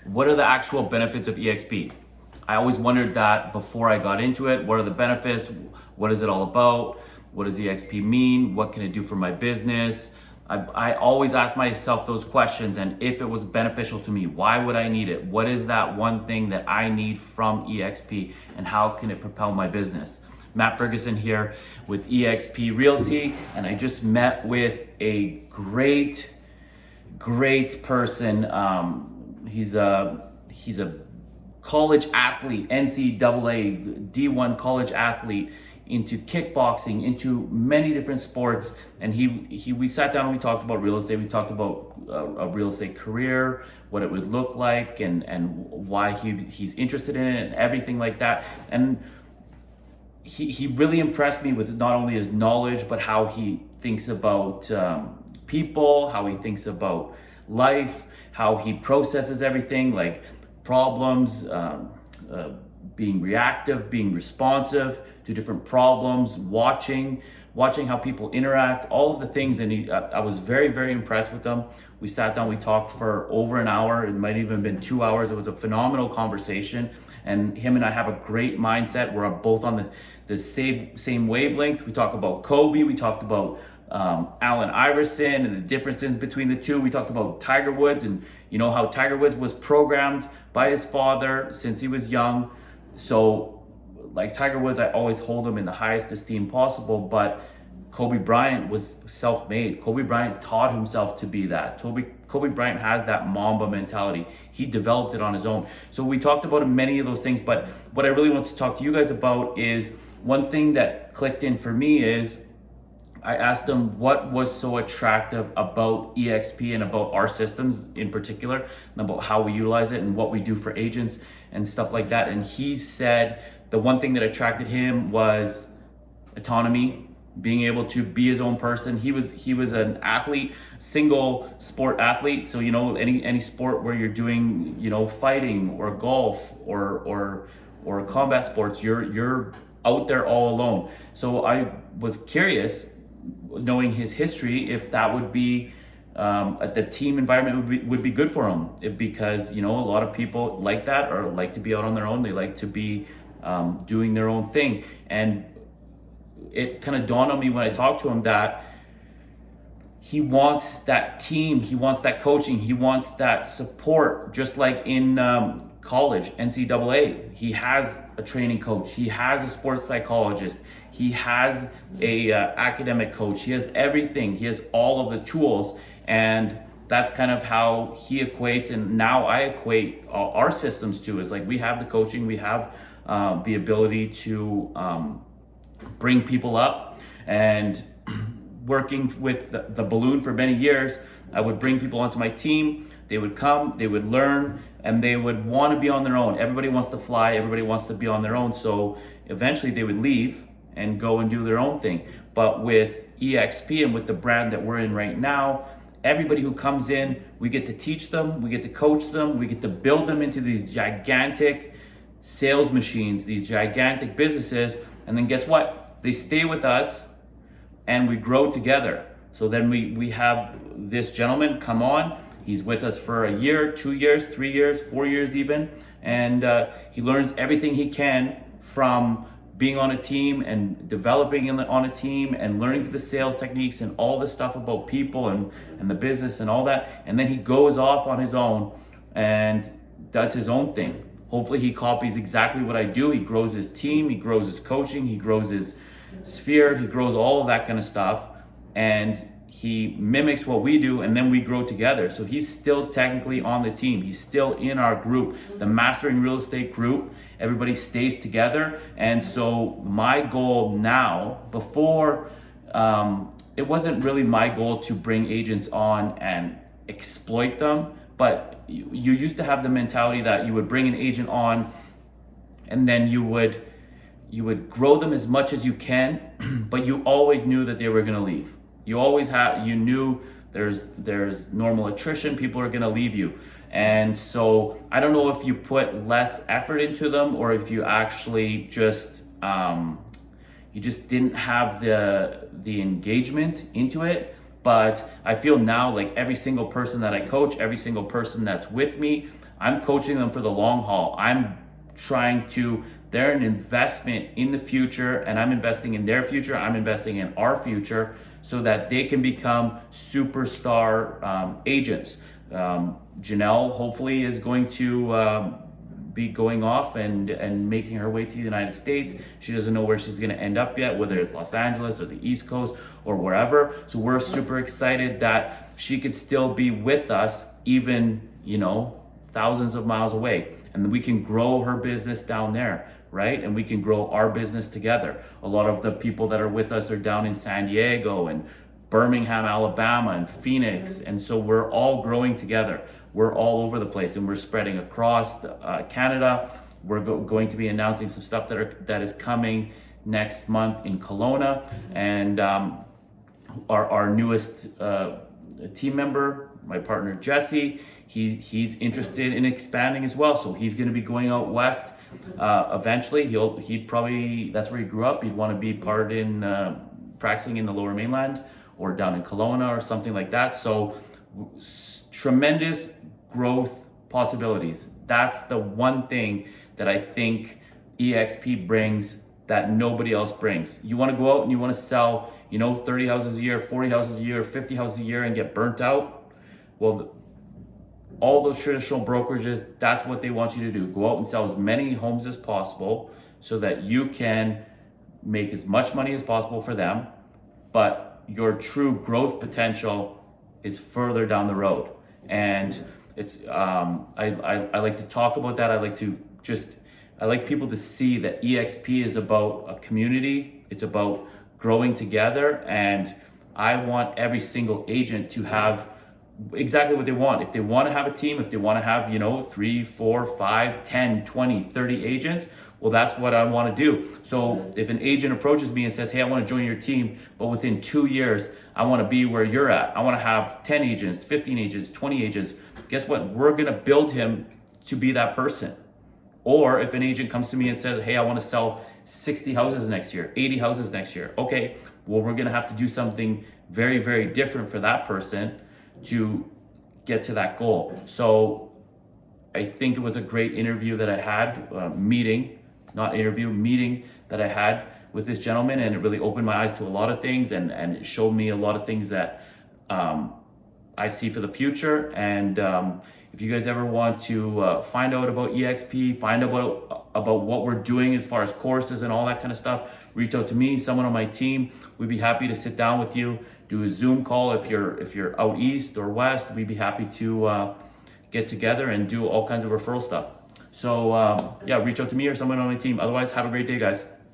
what are the actual benefits of EXP? I always wondered that before I got into it. What are the benefits? What is it all about? What does EXP mean? What can it do for my business? I always ask myself those questions, and if it was beneficial to me, why would I need it? What is that one thing that I need from EXP, and how can it propel my business? Matt Ferguson here with EXP Realty, and I just met with a great person. He's a college athlete, NCAA D1 college athlete, into kickboxing, into many different sports. And we sat down and we talked about real estate. We talked about a real estate career, what it would look like, and why he's interested in it, and everything like that. And he really impressed me with not only his knowledge, but how he thinks about people, how he thinks about life, how he processes everything, like problems, being reactive, being responsive to different problems, watching how people interact, all of the things. And I was very, very impressed with them. We sat down, we talked for over an hour. It might even have been 2 hours. It was a phenomenal conversation. And him and I have a great mindset. We're both on the same wavelength. We talk about Kobe. We talked about Allen Iverson and the differences between the two. We talked about Tiger Woods, and you know how Tiger Woods was programmed by his father since he was young. So like Tiger Woods, I always hold him in the highest esteem possible, but Kobe Bryant was self-made. Kobe Bryant taught himself to be that. Kobe Bryant has that Mamba mentality. He developed it on his own. So we talked about many of those things, but what I really want to talk to you guys about is one thing that clicked in for me is I asked him what was so attractive about EXP and about our systems in particular, and about how we utilize it and what we do for agents and stuff like that. And he said the one thing that attracted him was autonomy, being able to be his own person. He was an athlete, single sport athlete. So, you know, any sport where you're doing, you know, fighting or golf or combat sports, you're out there all alone. So I was curious, knowing his history, if that would be the team environment would be good for him, because you know a lot of people like that, or like to be out on their own. They like to be doing their own thing. And it kind of dawned on me when I talked to him that he wants that team, he wants that coaching, he wants that support, just like in college, NCAA. He has a training coach, he has a sports psychologist, he has a academic coach, he has everything, he has all of the tools. And that's kind of how he equates, and now I equate our systems to, is like we have the coaching, we have the ability to bring people up. And working with the balloon for many years, I would bring people onto my team. They would come, they would learn, and they would want to be on their own. Everybody wants to fly, everybody wants to be on their own. So eventually they would leave and go and do their own thing. But with EXP and with the brand that we're in right now, everybody who comes in, we get to teach them, we get to coach them, we get to build them into these gigantic sales machines, these gigantic businesses. And then guess what? They stay with us and we grow together. So then we have this gentleman come on. He's with us for a year, 2 years, 3 years, 4 years even. And he learns everything he can from being on a team and developing on a team and learning the sales techniques and all this stuff about people and the business and all that. And then he goes off on his own and does his own thing. Hopefully he copies exactly what I do. He grows his team, he grows his coaching, he grows his sphere, he grows all of that kind of stuff. And he mimics what we do, and then we grow together. So he's still technically on the team. He's still in our group, the Mastering Real Estate group. Everybody stays together. And so my goal now, before, it wasn't really my goal to bring agents on and exploit them, but you used to have the mentality that you would bring an agent on and then you would grow them as much as you can, but you always knew that they were gonna leave. You knew there's normal attrition, people are gonna leave you. And so I don't know if you put less effort into them or if you actually just you just didn't have the engagement into it. But I feel now like every single person that I coach, every single person that's with me, I'm coaching them for the long haul. They're an investment in the future, and I'm investing in their future. I'm investing in our future so that they can become superstar agents. Janelle hopefully is going to be going off and making her way to the United States. She doesn't know where she's going to end up yet, whether it's Los Angeles or the East Coast or wherever. So we're super excited that she could still be with us, even, thousands of miles away. And we can grow her business down there, right? And we can grow our business together. A lot of the people that are with us are down in San Diego and Birmingham, Alabama, and Phoenix. And so we're all growing together. We're all over the place, and we're spreading across Canada. We're going to be announcing some stuff that is coming next month in Kelowna. And our newest team member, my partner Jesse, he's interested in expanding as well. So he's going to be going out west. Eventually, he'd probably, that's where he grew up. He'd want to be part in practicing in the Lower Mainland or down in Kelowna or something like that. So tremendous growth possibilities. That's the one thing that I think EXP brings that nobody else brings. You want to go out and you want to sell, 30 houses a year, 40 houses a year, 50 houses a year and get burnt out. Well, all those traditional brokerages, that's what they want you to do. Go out and sell as many homes as possible so that you can make as much money as possible for them, but your true growth potential is further down the road. And it's I like to talk about that. I like people to see that EXP is about a community. It's about growing together, and I want every single agent to have exactly what they want. If they want to have a team, if they want to have 3, 4, 5, 10, 20, 30 agents, well, that's what I want to do. So if an agent approaches me and says, hey, I want to join your team, but within 2 years I want to be where you're at, I want to have 10 agents, 15 agents, 20 agents, guess what? We're going to build him to be that person. Or if an agent comes to me and says, hey, I want to sell 60 houses next year, 80 houses next year. Okay, well, we're going to have to do something very, very different for that person to get to that goal. So I think it was a great interview that I had, meeting that I had with this gentleman, and it really opened my eyes to a lot of things, and it showed me a lot of things that I see for the future. And if you guys ever want to find out about EXP, find out about what we're doing as far as courses and all that kind of stuff, reach out to me, someone on my team. We'd be happy to sit down with you, do a Zoom call. If you're out east or west, we'd be happy to get together and do all kinds of referral stuff. So yeah, reach out to me or someone on my team. Otherwise, have a great day, guys.